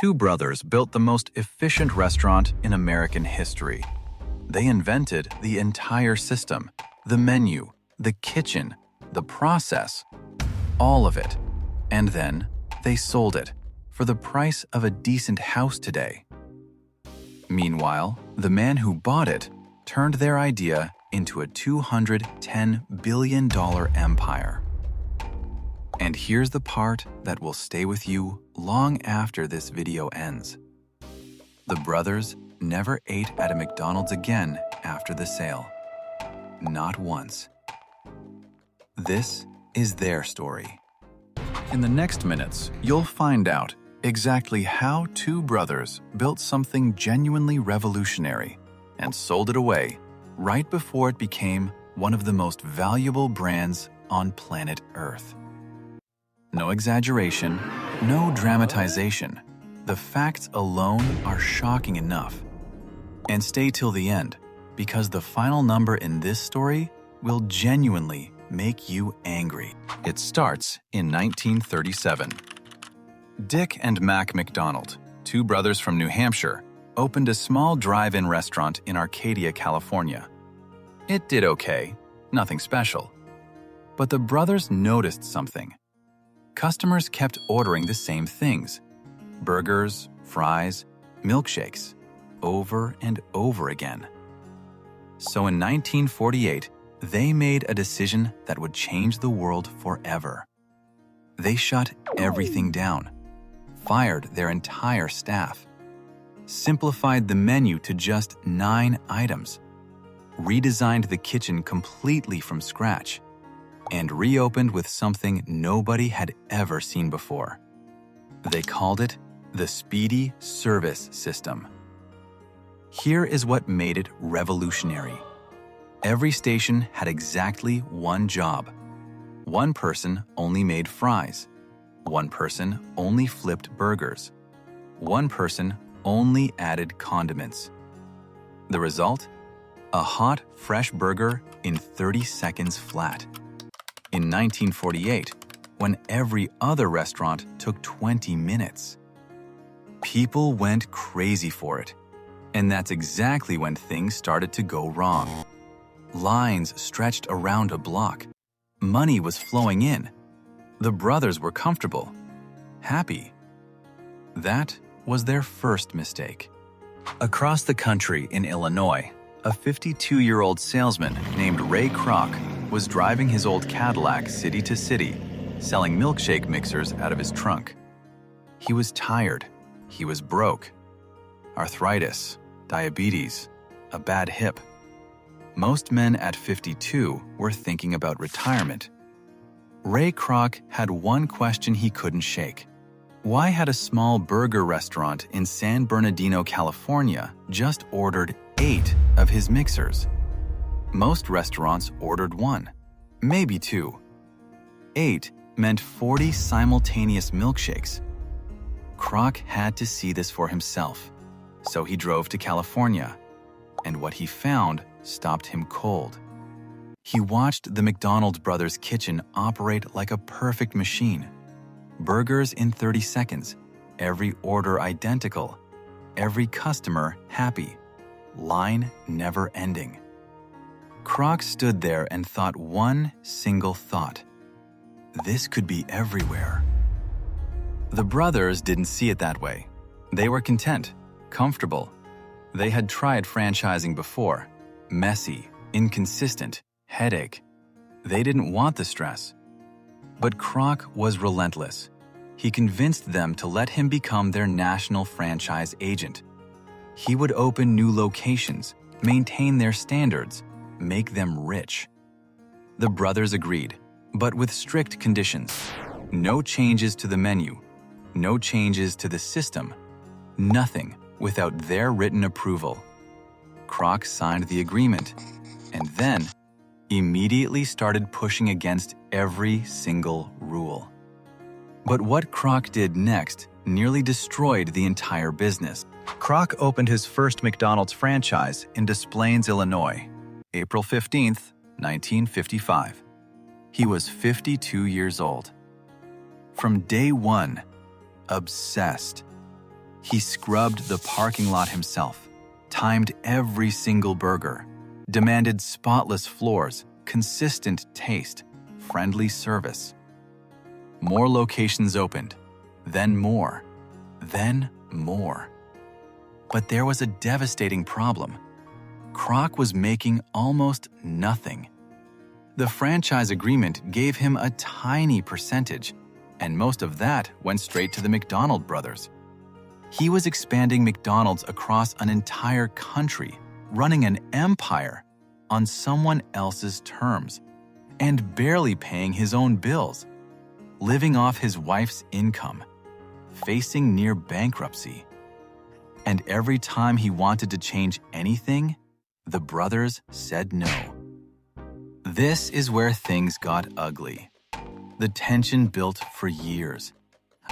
Two brothers built the most efficient restaurant in American history. They invented the entire system, the menu, the kitchen, the process, all of it. And then they sold it for the price of a decent house today. Meanwhile, the man who bought it turned their idea into a $210 billion empire. And here's the part that will stay with you long after this video ends. The brothers never ate at a McDonald's again after the sale. Not once. This is their story. In the next minutes, you'll find out exactly how two brothers built something genuinely revolutionary and sold it away right before it became one of the most valuable brands on planet Earth. No exaggeration, no dramatization. The facts alone are shocking enough. And stay till the end, because the final number in this story will genuinely make you angry. It starts in 1937. Dick and Mac McDonald, two brothers from New Hampshire, opened a small drive-in restaurant in Arcadia, California. It did okay, nothing special. But the brothers noticed something. Customers kept ordering the same things: burgers, fries, milkshakes, over and over again. So in 1948, they made a decision that would change the world forever. They shut everything down, fired their entire staff, simplified the menu to just 9 items, redesigned the kitchen completely from scratch, and reopened with something nobody had ever seen before. They called it the Speedee Service System. Here is what made it revolutionary. Every station had exactly one job. One person only made fries. One person only flipped burgers. One person only added condiments. The result? A hot, fresh burger in 30 seconds flat. In 1948, when every other restaurant took 20 minutes. People went crazy for it. And that's exactly when things started to go wrong. Lines stretched around a block. Money was flowing in. The brothers were comfortable, happy. That was their first mistake. Across the country in Illinois, a 52-year-old salesman named Ray Kroc was driving his old Cadillac city to city, selling milkshake mixers out of his trunk. He was tired. He was broke. Arthritis, diabetes, a bad hip. Most men at 52 were thinking about retirement. Ray Kroc had one question he couldn't shake. Why had a small burger restaurant in San Bernardino, California, just ordered 8 of his mixers? Most restaurants ordered 1, maybe 2. 8 meant 40 simultaneous milkshakes. Kroc had to see this for himself, so he drove to California, and what he found stopped him cold. He watched the McDonald brothers' kitchen operate like a perfect machine. Burgers in 30 seconds, every order identical, every customer happy, line never ending. Kroc stood there and thought one single thought. This could be everywhere. The brothers didn't see it that way. They were content, comfortable. They had tried franchising before. Messy, inconsistent, headache. They didn't want the stress. But Kroc was relentless. He convinced them to let him become their national franchise agent. He would open new locations, maintain their standards, make them rich. The brothers agreed, but with strict conditions. No changes to the menu, no changes to the system, nothing without their written approval. Kroc signed the agreement, and then immediately started pushing against every single rule. But what Kroc did next nearly destroyed the entire business. Kroc opened his first McDonald's franchise in Des Plaines, Illinois, April 15, 1955. He was 52 years old. From day one, obsessed. He scrubbed the parking lot himself, timed every single burger, demanded spotless floors, consistent taste, friendly service. More locations opened, then more, then more. But there was a devastating problem. Kroc was making almost nothing. The franchise agreement gave him a tiny percentage, and most of that went straight to the McDonald brothers. He was expanding McDonald's across an entire country, running an empire on someone else's terms, and barely paying his own bills, living off his wife's income, facing near bankruptcy. And every time he wanted to change anything, the brothers said no. This is where things got ugly. The tension built for years,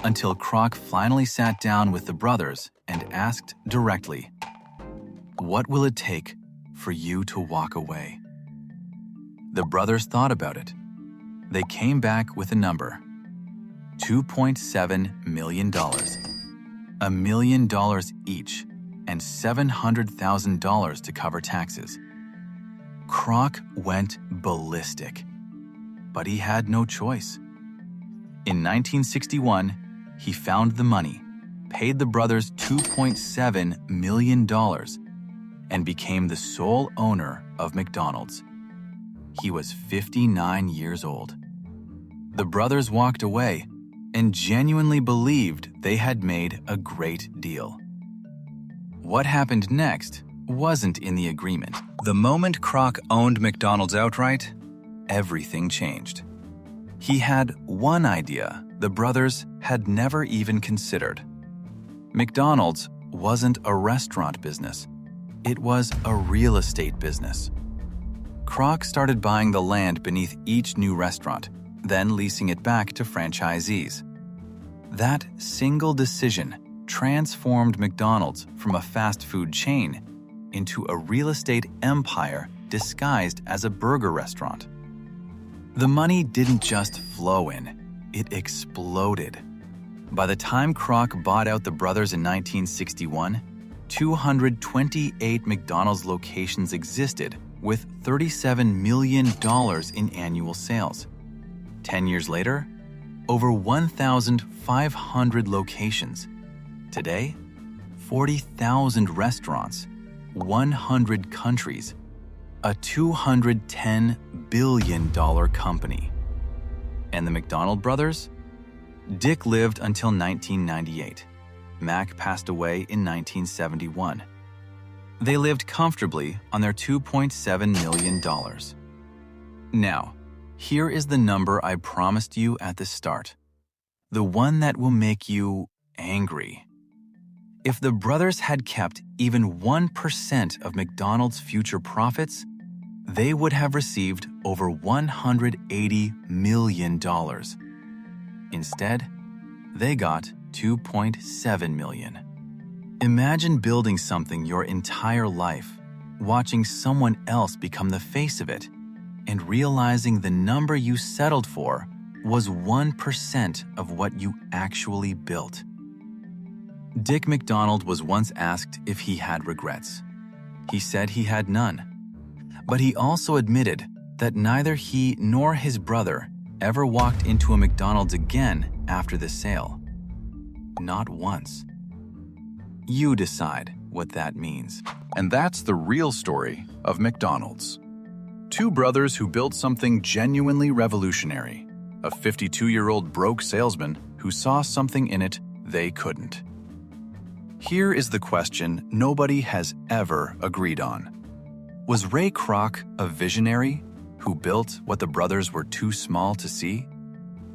until Kroc finally sat down with the brothers and asked directly, "What will it take for you to walk away?" The brothers thought about it. They came back with a number: $2.7 million. $1 million each, and $700,000 to cover taxes. Kroc went ballistic, but he had no choice. In 1961, he found the money, paid the brothers $2.7 million, and became the sole owner of McDonald's. He was 59 years old. The brothers walked away and genuinely believed they had made a great deal. What happened next wasn't in the agreement. The moment Kroc owned McDonald's outright, everything changed. He had one idea the brothers had never even considered. McDonald's wasn't a restaurant business. It was a real estate business. Kroc started buying the land beneath each new restaurant, then leasing it back to franchisees. That single decision transformed McDonald's from a fast food chain into a real estate empire disguised as a burger restaurant. The money didn't just flow in, it exploded. By the time Kroc bought out the brothers in 1961, 228 McDonald's locations existed with $37 million in annual sales. 10 years later, over 1,500 locations. Today, 40,000 restaurants, 100 countries, a $210 billion company. And the McDonald brothers? Dick lived until 1998. Mac passed away in 1971. They lived comfortably on their $2.7 million. Now, here is the number I promised you at the start. The one that will make you angry. If the brothers had kept even 1% of McDonald's future profits, they would have received over $180 million. Instead, they got $2.7 million. Imagine building something your entire life, watching someone else become the face of it, and realizing the number you settled for was 1% of what you actually built. Dick McDonald was once asked if he had regrets. He said he had none. But he also admitted that neither he nor his brother ever walked into a McDonald's again after the sale. Not once. You decide what that means. And that's the real story of McDonald's. Two brothers who built something genuinely revolutionary. A 52-year-old broke salesman who saw something in it they couldn't. Here is the question nobody has ever agreed on. Was Ray Kroc a visionary who built what the brothers were too small to see?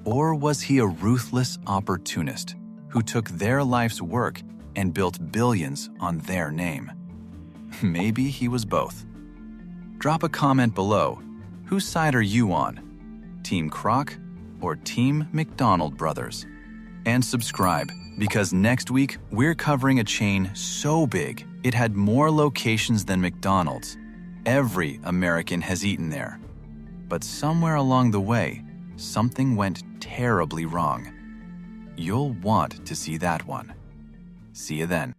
Or was he a ruthless opportunist who took their life's work and built billions on their name? Maybe he was both. Drop a comment below. Whose side are you on? Team Kroc or Team McDonald Brothers? And subscribe, because next week we're covering a chain so big it had more locations than McDonald's. Every American has eaten there. But somewhere along the way, something went terribly wrong. You'll want to see that one. See you then.